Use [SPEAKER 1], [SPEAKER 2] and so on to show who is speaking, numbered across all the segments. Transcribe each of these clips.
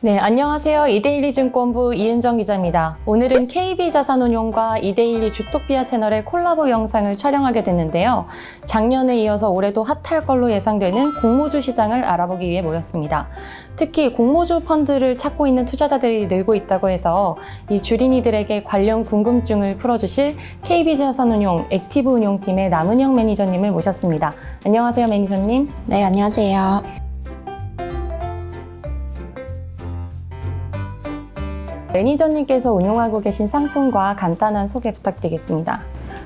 [SPEAKER 1] 네, 안녕하세요. 이데일리 증권부 이은정 기자입니다. 오늘은 KB자산운용과 이데일리 주토피아 채널의 콜라보 영상을 촬영하게 됐는데요. 작년에 이어서 올해도 핫할 걸로 예상되는 공모주 시장을 알아보기 위해 모였습니다. 특히 공모주 펀드를 찾고 있는 투자자들이 늘고 있다고 해서 이 주린이들에게 관련 궁금증을 풀어주실 KB자산운용 액티브운용팀의 남은영 매니저님을 모셨습니다. 안녕하세요, 매니저님.
[SPEAKER 2] 네, 안녕하세요.
[SPEAKER 1] 매니저님께서 운용하고 계신 상품과 간단한 소개 부탁드리겠습니다.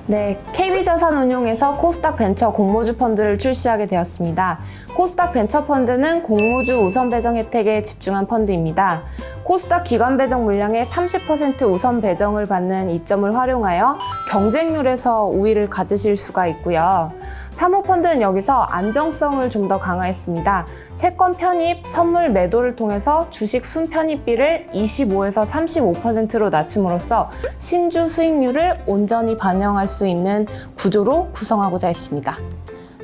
[SPEAKER 2] 네, KB자산운용에서 코스닥 벤처 공모주 펀드를 출시하게 되었습니다. 코스닥 벤처 펀드는 공모주 우선 배정 혜택에 집중한 펀드입니다. 코스닥 기관 배정 물량의 30% 우선 배정을 받는 이점을 활용하여 경쟁률에서 우위를 가지실 수가 있고요. 사모펀드는 여기서 안정성을 좀 더 강화했습니다. 채권 편입, 선물 매도를 통해서 주식 순편입비를 25에서 35%로 낮춤으로써 신주 수익률을 온전히 반영할 수 있는 구조로 구성하고자 했습니다.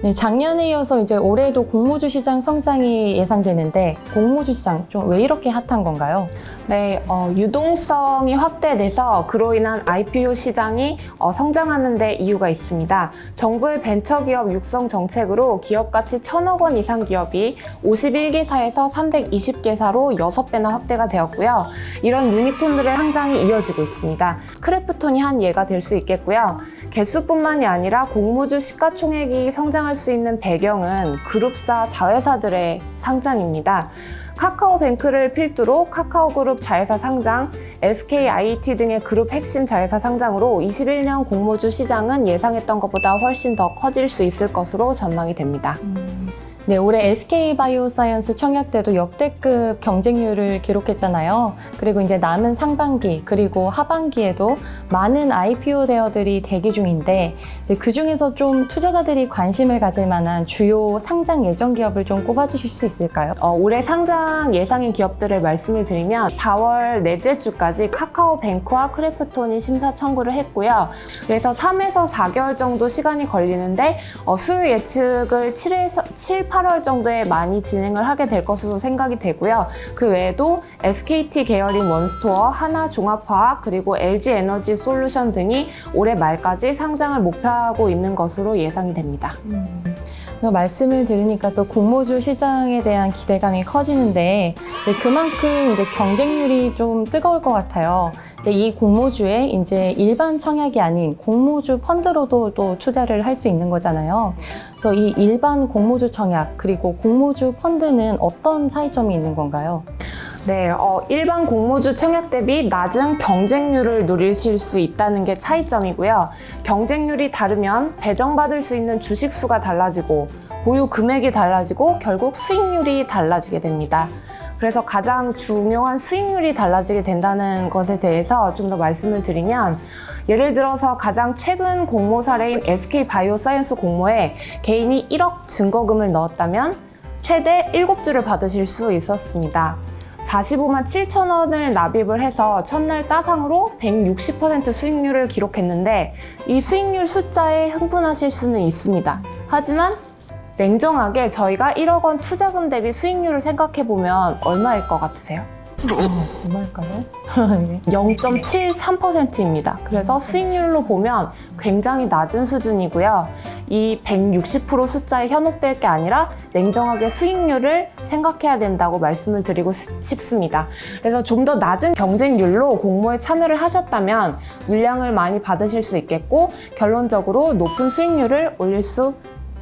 [SPEAKER 1] 네, 작년에 이어서 이제 올해도 공모주 시장 성장이 예상되는데 공모주 시장 좀 왜 이렇게 핫한 건가요?
[SPEAKER 2] 네, 유동성이 확대돼서 그로 인한 IPO 시장이 성장하는 데 이유가 있습니다. 정부의 벤처기업 육성 정책으로 기업가치 1,000억 원 이상 기업이 51개사에서 320개사로 6배나 확대가 되었고요. 이런 유니콘들의 상장이 이어지고 있습니다. 크래프톤이 한 예가 될 수 있겠고요. 개수뿐만이 아니라 공모주 시가총액이 성장할 수 있는 배경은 그룹사 자회사들의 상장입니다. 카카오뱅크를 필두로 카카오그룹 자회사 상장, SKIT 등의 그룹 핵심 자회사 상장으로 21년 공모주 시장은 예상했던 것보다 훨씬 더 커질 수 있을 것으로 전망이 됩니다.
[SPEAKER 1] 네, 올해 SK바이오사이언스 청약 때도 역대급 경쟁률을 기록했잖아요. 그리고 이제 남은 상반기 그리고 하반기에도 많은 IPO 대여들이 대기 중인데 이제 그 중에서 좀 투자자들이 관심을 가질 만한 주요 상장 예정 기업을 좀 꼽아주실 수 있을까요?
[SPEAKER 2] 올해 상장 예상인 기업들을 말씀을 드리면 4월 넷째 주까지 카카오뱅크와 크래프톤이 심사 청구를 했고요. 그래서 3에서 4개월 정도 시간이 걸리는데 수요 예측을 7, 8월 정도에 많이 진행을 하게 될 것으로 생각이 되고요. 그 외에도 SKT 계열인 원스토어, 하나종합화학, 그리고 LG에너지 솔루션 등이 올해 말까지 상장을 목표하고 있는 것으로 예상이 됩니다.
[SPEAKER 1] 말씀을 들으니까 또 공모주 시장에 대한 기대감이 커지는데 그만큼 이제 경쟁률이 좀 뜨거울 것 같아요. 근데 이 공모주에 이제 일반 청약이 아닌 공모주 펀드로도 또 투자를 할 수 있는 거잖아요. 그래서 이 일반 공모주 청약 그리고 공모주 펀드는 어떤 차이점이 있는 건가요?
[SPEAKER 2] 네, 일반 공모주 청약 대비 낮은 경쟁률을 누리실 수 있다는 게 차이점이고요. 경쟁률이 다르면 배정받을 수 있는 주식 수가 달라지고 보유 금액이 달라지고 결국 수익률이 달라지게 됩니다. 그래서 가장 중요한 수익률이 달라지게 된다는 것에 대해서 좀 더 말씀을 드리면 예를 들어서 가장 최근 공모 사례인 SK바이오사이언스 공모에 개인이 1억 증거금을 넣었다면 최대 7주를 받으실 수 있었습니다. 45만 7천 원을 납입을 해서 첫날 따상으로 160% 수익률을 기록했는데 이 수익률 숫자에 흥분하실 수는 있습니다. 하지만 냉정하게 저희가 1억 원 투자금 대비 수익률을 생각해보면 얼마일 것 같으세요?
[SPEAKER 1] 얼마일까요?
[SPEAKER 2] 0.73%입니다. 그래서 수익률로 보면 굉장히 낮은 수준이고요. 이 160% 숫자에 현혹될 게 아니라 냉정하게 수익률을 생각해야 된다고 말씀을 드리고 싶습니다. 그래서 좀 더 낮은 경쟁률로 공모에 참여를 하셨다면 물량을 많이 받으실 수 있겠고 결론적으로 높은 수익률을 올릴 수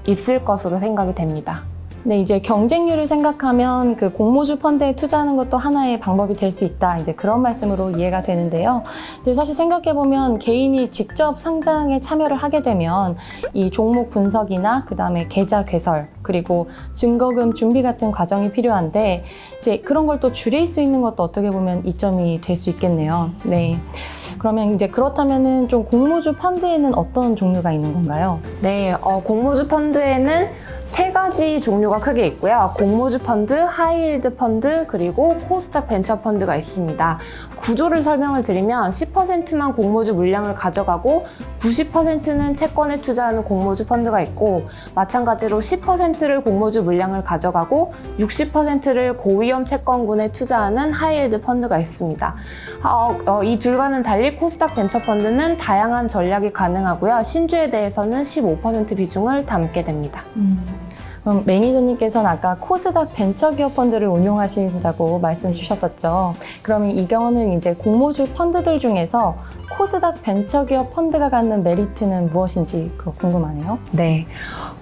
[SPEAKER 2] 있을 것으로 생각이 됩니다.
[SPEAKER 1] 네, 이제 경쟁률을 생각하면 그 공모주 펀드에 투자하는 것도 하나의 방법이 될 수 있다. 이제 그런 말씀으로 이해가 되는데요. 이제 사실 생각해보면 개인이 직접 상장에 참여를 하게 되면 이 종목 분석이나 그다음에 계좌 개설 그리고 증거금 준비 같은 과정이 필요한데 이제 그런 걸 또 줄일 수 있는 것도 어떻게 보면 이점이 될 수 있겠네요. 네. 그러면 이제 그렇다면은 좀 공모주 펀드에는 어떤 종류가 있는 건가요?
[SPEAKER 2] 네, 공모주 펀드에는 3가지 종류가 크게 있고요. 공모주 펀드, 하이힐드 펀드, 그리고 코스닥 벤처 펀드가 있습니다. 구조를 설명을 드리면 10%만 공모주 물량을 가져가고 90%는 채권에 투자하는 공모주 펀드가 있고 마찬가지로 10%를 공모주 물량을 가져가고 60%를 고위험 채권군에 투자하는 하이힐드 펀드가 있습니다. 이 둘과는 달리 코스닥 벤처펀드는 다양한 전략이 가능하고요. 신주에 대해서는 15% 비중을 담게 됩니다.
[SPEAKER 1] 그럼 매니저님께서는 아까 코스닥 벤처기업 펀드를 운용하신다고 말씀 주셨었죠. 그러면 이 경우는 이제 공모주 펀드들 중에서 코스닥 벤처기업 펀드가 갖는 메리트는 무엇인지 그거 궁금하네요.
[SPEAKER 2] 네.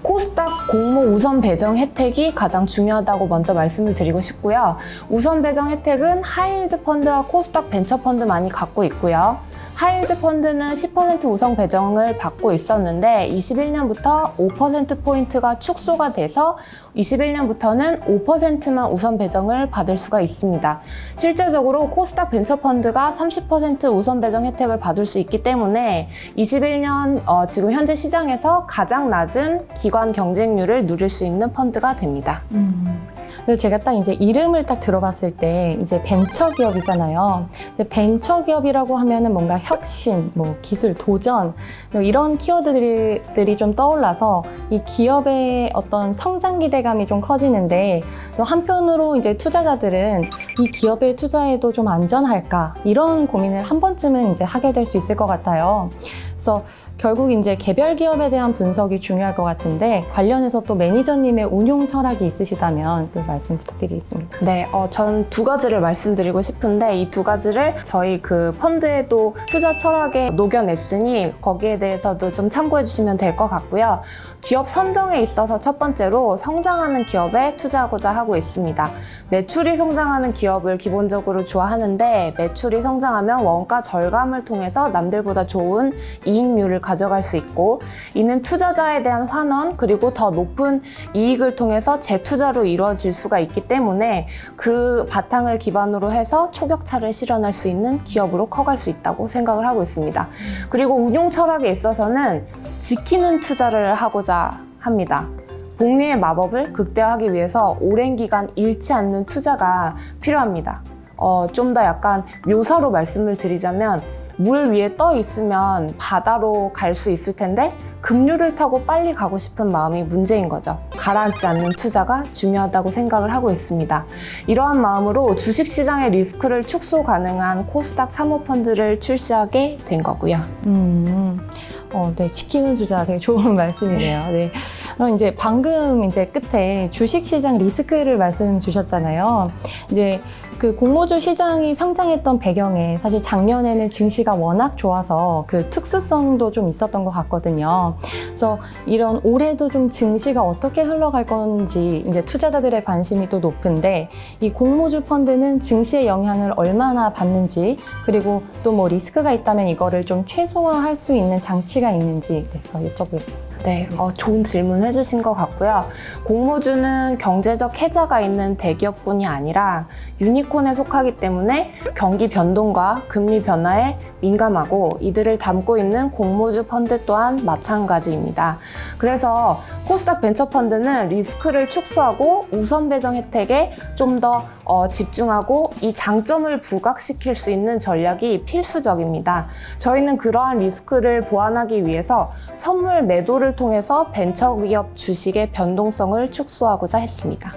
[SPEAKER 2] 코스닥 공모 우선 배정 혜택이 가장 중요하다고 먼저 말씀을 드리고 싶고요. 우선 배정 혜택은 하이힐드 펀드와 코스닥 벤처 펀드만이 갖고 있고요. 하이힐드 펀드는 10% 우선 배정을 받고 있었는데 21년부터 5%포인트가 축소가 돼서 21년부터는 5%만 우선 배정을 받을 수가 있습니다. 실제적으로 코스닥 벤처펀드가 30% 우선 배정 혜택을 받을 수 있기 때문에 21년 지금 현재 시장에서 가장 낮은 기관 경쟁률을 누릴 수 있는 펀드가 됩니다.
[SPEAKER 1] 그래서 제가 딱 이제 이름을 딱 들어봤을 때 이제 벤처 기업이잖아요. 이제 벤처 기업이라고 하면은 뭔가 혁신, 뭐 기술, 도전 이런 키워드들이 좀 떠올라서 이 기업의 어떤 성장 기대감이 좀 커지는데 또 한편으로 이제 투자자들은 이 기업에 투자해도 좀 안전할까 이런 고민을 한 번쯤은 이제 하게 될 수 있을 것 같아요. 그래서 결국 이제 개별 기업에 대한 분석이 중요할 것 같은데 관련해서 또 매니저님의 운용 철학이 있으시다면 그 말씀 부탁드리겠습니다.
[SPEAKER 2] 네, 전 두 가지를 말씀드리고 싶은데 이 두 가지를 저희 그 펀드에도 투자 철학에 녹여냈으니 거기에 대해서도 좀 참고해 주시면 될 것 같고요. 기업 선정에 있어서 첫 번째로 성장하는 기업에 투자하고자 하고 있습니다. 매출이 성장하는 기업을 기본적으로 좋아하는데 매출이 성장하면 원가 절감을 통해서 남들보다 좋은 이익률을 가져갈 수 있고 이는 투자자에 대한 환원 그리고 더 높은 이익을 통해서 재투자로 이루어질 수가 있기 때문에 그 바탕을 기반으로 해서 초격차를 실현할 수 있는 기업으로 커갈 수 있다고 생각을 하고 있습니다. 그리고 운용 철학에 있어서는 지키는 투자를 하고자 합니다. 복리의 마법을 극대화하기 위해서 오랜 기간 잃지 않는 투자가 필요합니다. 좀 더 약간 묘사로 말씀을 드리자면 물 위에 떠 있으면 바다로 갈 수 있을 텐데 급류를 타고 빨리 가고 싶은 마음이 문제인 거죠. 가라앉지 않는 투자가 중요하다고 생각을 하고 있습니다. 이러한 마음으로 주식시장의 리스크를 축소 가능한 코스닥 사모펀드를 출시하게 된 거고요.
[SPEAKER 1] 네, 지키는 투자 되게 좋은 말씀이네요. 네. 그럼 이제 방금 이제 끝에 주식시장 리스크를 말씀 주셨잖아요. 이제 그 공모주 시장이 상장했던 배경에 사실 작년에는 증시가 워낙 좋아서 그 특수성도 좀 있었던 것 같거든요. 그래서 이런 올해도 좀 증시가 어떻게 흘러갈 건지 이제 투자자들의 관심이 또 높은데 이 공모주 펀드는 증시의 영향을 얼마나 받는지 그리고 또 뭐 리스크가 있다면 이거를 좀 최소화할 수 있는 장치가 있는지 여쭤보겠습니다.
[SPEAKER 2] 네, 좋은 질문 해주신 것 같고요. 공모주는 경제적 해자가 있는 대기업뿐이 아니라 유니콘에 속하기 때문에 경기 변동과 금리 변화에 민감하고 이들을 담고 있는 공모주 펀드 또한 마찬가지입니다. 그래서 코스닥 벤처펀드는 리스크를 축소하고 우선 배정 혜택에 좀 더 집중하고 이 장점을 부각시킬 수 있는 전략이 필수적입니다. 저희는 그러한 리스크를 보완하기 위해서 선물 매도를 통해서 벤처기업 주식의 변동성을 축소하고자 했습니다.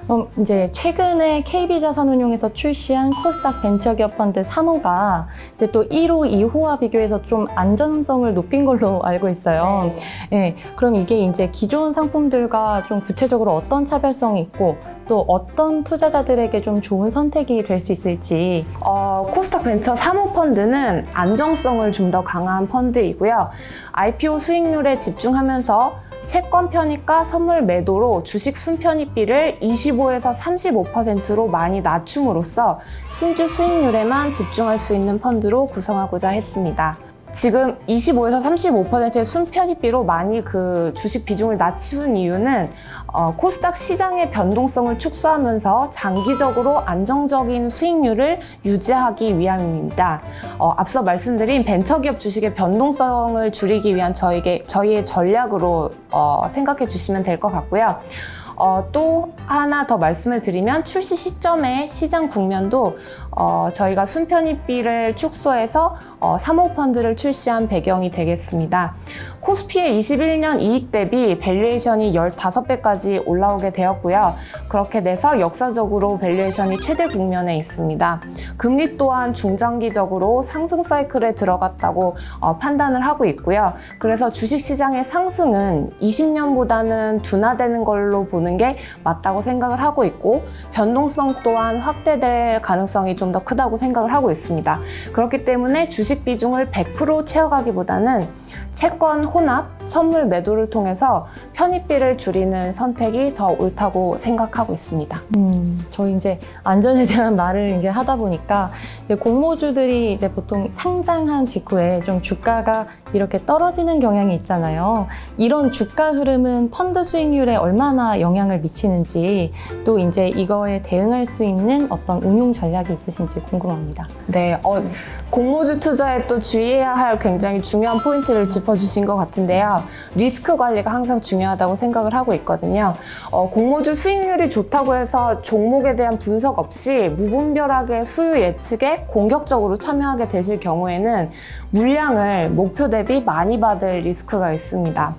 [SPEAKER 1] 그럼 이제 최근에 KB자산운용에서 출시한 코스닥 벤처기업 펀드 3호가 이제 또 1호, 2호와 비교해서 좀 안전성을 높인 걸로 알고 있어요. 네. 그럼 이게 이제 기존 상품들과 좀 구체적으로 어떤 차별성이 있고 또 어떤 투자자들에게 좀 좋은 선택이 될 수 있을지.
[SPEAKER 2] 코스닥 벤처 3호 펀드는 안정성을 좀 더 강한 펀드이고요. IPO 수익률에 집중하면서 채권 편입과 선물 매도로 주식 순편입비를 25에서 35%로 많이 낮춤으로써 신주 수익률에만 집중할 수 있는 펀드로 구성하고자 했습니다. 지금 25에서 35%의 순편입비로 많이 그 주식 비중을 낮춘 이유는 코스닥 시장의 변동성을 축소하면서 장기적으로 안정적인 수익률을 유지하기 위함입니다. 앞서 말씀드린 벤처기업 주식의 변동성을 줄이기 위한 저희의 전략으로 생각해 주시면 될 것 같고요. 또 하나 더 말씀을 드리면 출시 시점의 시장 국면도 저희가 순편입비를 축소해서 사모펀드를 출시한 배경이 되겠습니다. 코스피의 21년 이익 대비 밸류에이션이 15배까지 올라오게 되었고요. 그렇게 돼서 역사적으로 밸류에이션이 최대 국면에 있습니다. 금리 또한 중장기적으로 상승 사이클에 들어갔다고 판단을 하고 있고요. 그래서 주식시장의 상승은 20년보다는 둔화되는 걸로 보는 게 맞다고 생각을 하고 있고, 변동성 또한 확대될 가능성이 좀 더 크다고 생각을 하고 있습니다. 그렇기 때문에 주식 비중을 100% 채워가기보다는 채권 혼합, 선물 매도를 통해서 편입비를 줄이는 선택이 더 옳다고 생각하고 있습니다.
[SPEAKER 1] 저 이제 안전에 대한 말을 이제 하다 보니까 공모주들이 이제 보통 상장한 직후에 좀 주가가 이렇게 떨어지는 경향이 있잖아요. 이런 주가 흐름은 펀드 수익률에 얼마나 영향을 미치는지, 또 이제 이거에 대응할 수 있는 어떤 운용 전략이 있으신지 궁금합니다.
[SPEAKER 2] 네, 공모주 투자에 또 주의해야 할 굉장히 중요한 포인트를 짚어주신 것 같은데요. 리스크 관리가 항상 중요하다고 생각을 하고 있거든요. 공모주 수익률이 좋다고 해서 종목에 대한 분석 없이 무분별하게 수요 예측에 공격적으로 참여하게 되실 경우에는 물량을 목표 대비 많이 받을 리스크가 있습니다.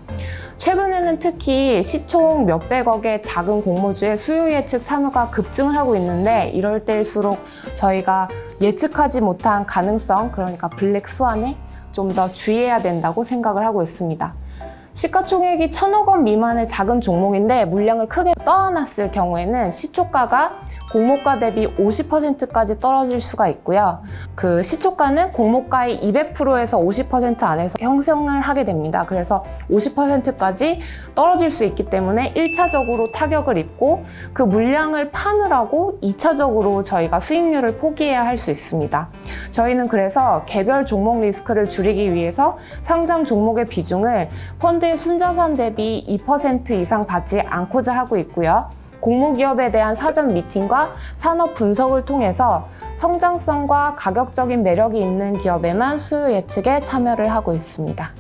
[SPEAKER 2] 최근에는 특히 시총 몇백억의 작은 공모주의 수요 예측 참여가 급증을 하고 있는데, 이럴 때일수록 저희가 예측하지 못한 가능성, 그러니까 블랙 스완에 좀 더 주의해야 된다고 생각을 하고 있습니다. 시가총액이 1,000억 원 미만의 작은 종목인데 물량을 크게 떠안았을 경우에는 시초가가 공모가 대비 50%까지 떨어질 수가 있고요. 그 시초가는 공모가의 200%에서 50% 안에서 형성을 하게 됩니다. 그래서 50%까지 떨어질 수 있기 때문에 1차적으로 타격을 입고, 그 물량을 파느라고 2차적으로 저희가 수익률을 포기해야 할 수 있습니다. 저희는 그래서 개별 종목 리스크를 줄이기 위해서 상장 종목의 비중을 펀드의 순자산 대비 2% 이상 받지 않고자 하고 있고요. 공모기업에 대한 사전 미팅과 산업 분석을 통해서 성장성과 가격적인 매력이 있는 기업에만 수요 예측에 참여를 하고 있습니다.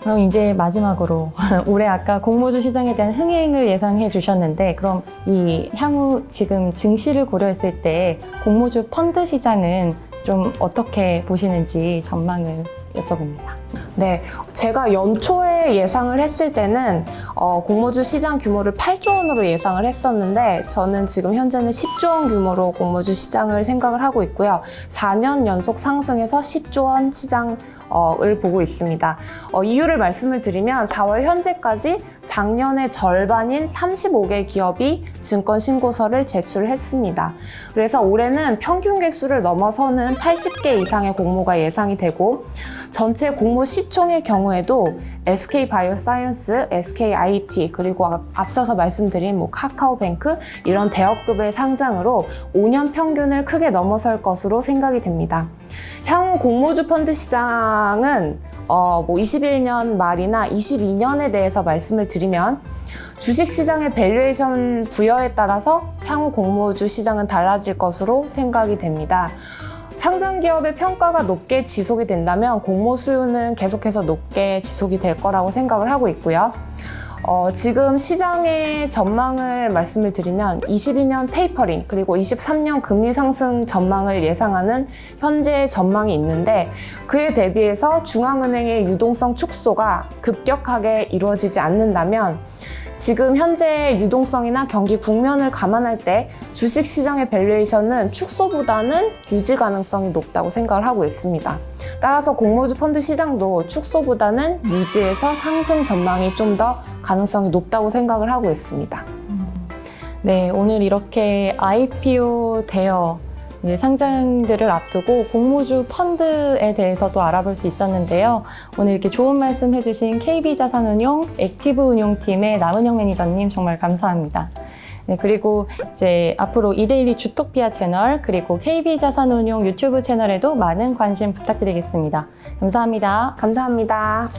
[SPEAKER 1] 그럼 이제 마지막으로 올해 아까 공모주 시장에 대한 흥행을 예상해 주셨는데, 그럼 이 향후 지금 증시를 고려했을 때 공모주 펀드 시장은 좀 어떻게 보시는지 전망을 여쭤봅니다.
[SPEAKER 2] 네, 제가 연초에 예상을 했을 때는 공모주 시장 규모를 8조 원으로 예상을 했었는데, 저는 지금 현재는 10조 원 규모로 공모주 시장을 생각을 하고 있고요. 4년 연속 상승해서 10조 원 시장을 보고 있습니다. 이유를 말씀을 드리면 4월 현재까지 작년의 절반인 35개 기업이 증권 신고서를 제출했습니다. 그래서 올해는 평균 개수를 넘어서는 80개 이상의 공모가 예상이 되고, 전체 공모 시총의 경우에도 SK바이오사이언스, SKIT, 그리고 앞서서 말씀드린 카카오뱅크, 이런 대업급의 상장으로 5년 평균을 크게 넘어설 것으로 생각이 됩니다. 향후 공모주 펀드 시장은 21년 말이나 22년에 대해서 말씀을 드리면, 주식시장의 밸류에이션 부여에 따라서 향후 공모주 시장은 달라질 것으로 생각이 됩니다. 상장 기업의 평가가 높게 지속이 된다면 공모 수요는 계속해서 높게 지속이 될 거라고 생각을 하고 있고요. 지금 시장의 전망을 말씀을 드리면 22년 테이퍼링, 그리고 23년 금리 상승 전망을 예상하는 현재 전망이 있는데, 그에 대비해서 중앙은행의 유동성 축소가 급격하게 이루어지지 않는다면 지금 현재 유동성이나 경기 국면을 감안할 때 주식시장의 밸류에이션은 축소보다는 유지 가능성이 높다고 생각을 하고 있습니다. 따라서 공모주 펀드 시장도 축소보다는 유지에서 상승 전망이 좀 더 가능성이 높다고 생각을 하고 있습니다.
[SPEAKER 1] 네, 오늘 이렇게 IPO 대여 상장들을 앞두고 공모주 펀드에 대해서도 알아볼 수 있었는데요. 오늘 이렇게 좋은 말씀 해주신 KB자산운용 액티브운용팀의 남은영 매니저님 정말 감사합니다. 네, 그리고 이제 앞으로 이데일리 주토피아 채널, 그리고 KB자산운용 유튜브 채널에도 많은 관심 부탁드리겠습니다. 감사합니다.
[SPEAKER 2] 감사합니다.